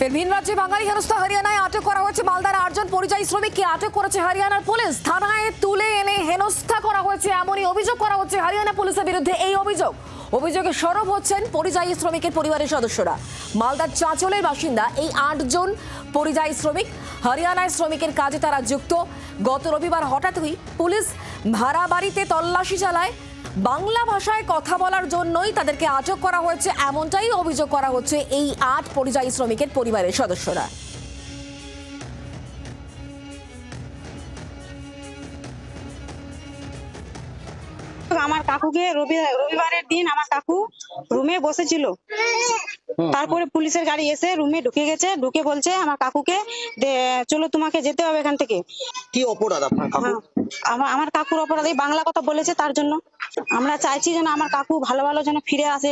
ফের ভিন রাজ্যে বাঙালি হেনস্থা হরিয়ানায় আটক করা হয়েছে। মালদার 8 জন পরিযায়ী শ্রমিককে আটক করেছে হরিয়ানার পুলিশ। থানায় তুলে এনে হেনস্থা করা হয়েছে এমনই অভিযোগ করা হচ্ছে হরিয়ানা পুলিশের বিরুদ্ধে। এই অভিযোগে সরব হচ্ছেন পরিযায়ী শ্রমিকের পরিবারের সদস্যরা। মালদার চাঁচলের বাসিন্দা এই 8 জন পরিযায়ী শ্রমিক হরিয়ানায় শ্রমিকের কাজে তারা যুক্ত। গত রবিবার হঠাৎই পুলিশ ভাড়া বাড়িতে তল্লাশি চালায়। বাংলা ভাষায় কথা বলার জন্যই তাদেরকে আটক করা হয়েছে, এমনটাই অভিযোগ করা হচ্ছে এই 8 পরিযায়ী শ্রমিকের পরিবারের সদস্যরা। আমার কাকুকে রবিবারের দিন আমার কাকু রুমে বসেছিল, তারপরে পুলিশের গাড়ি এসে রুমে ঢুকে গেছে। ঢুকে বলছে আমার কাকুকে চলো তোমাকে যেতে হবে এখান থেকে। কি অপরাধ আপনার কাকু? আমার কাকুর অপরাধ এই বাংলা কথা বলেছে, তার জন্য আমরা চাইছি যেন আমার কাকু ভালো ভালো যেন ফিরে আসে।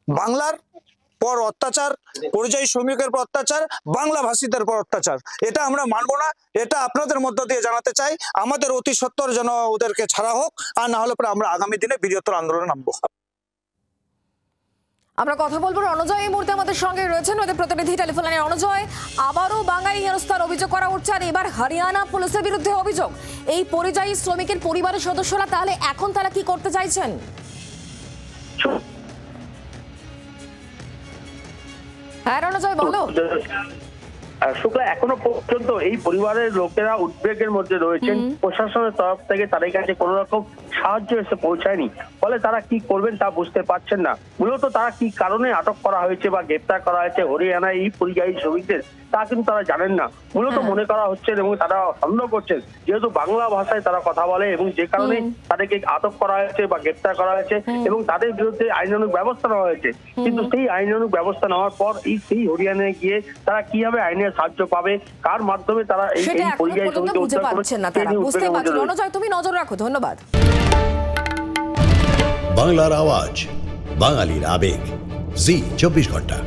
বাংলার পর অত্যাচার, পরিযায়ী শ্রমিকের পর অত্যাচার, বাংলা ভাষীদের পর অত্যাচার, এটা আমরা মানবো না। এটা আপনাদের মধ্য দিয়ে জানাতে চাই, আমাদের অতি সত্বর যেন ওদেরকে ছাড়া হোক, আর না হলে পরে আমরা আগামী দিনে বৃহত্তর আন্দোলনে নামবো। আমরা কথা বলবো, রণজয় এই মুহূর্তে আমাদের সঙ্গে রয়েছেন, ওদের প্রতিনিধি টেলিফোন লাইনে। রণজয়, আবারও বাঙালি হেনস্থার অভিযোগ করা হচ্ছে, আর এবার হরিয়ানা পুলিশের বিরুদ্ধে অভিযোগ। এই পরিযায়ী শ্রমিকের পরিবারের সদস্যরা তাহলে এখন তারা কি করতে চাইছেন? হ্যাঁ রণজয়, বলো। শুক্লা, এখনো পর্যন্ত এই পরিবারের লোকেরা উদ্বেগের মধ্যে রয়েছেন। প্রশাসনের তরফ থেকে তাদের কাছে কোনো রকম সাহায্য এসে পৌঁছায়নি, ফলে তারা কি করবেন তা বুঝতে পারছেন না। মূলত তারা কি কারণে আটক করা হয়েছে বা গ্রেপ্তার করা হয়েছে হরিয়ানায় এই পরিযায়ী শ্রমিকদের, তা কিন্তু তারা জানেন না। মূলত মনে করা হচ্ছে এবং তারা সন্দেহ করছেন, যেহেতু বাংলা ভাষায় তারা কথা বলে এবং যে কারণে তাদেরকে আটক করা হয়েছে বা গ্রেপ্তার করা হয়েছে এবং তাদের বিরুদ্ধে আইনানুগ ব্যবস্থা নেওয়া হয়েছে। কিন্তু সেই আইনানুগ ব্যবস্থা নেওয়ার পর সেই হরিয়ানায় গিয়ে তারা কিভাবে আইনের সাহায্য পাবে, কার মাধ্যমে তারা এই পরিযায়ী শ্রমিককে বুঝতে পারছেন না তারা। বুঝতে পারছেন। রণজয়, তুমি নজর রাখো, ধন্যবাদ। বাংলার আওয়াজ, বাঙালির আবেগ, জি 24 ঘন্টা।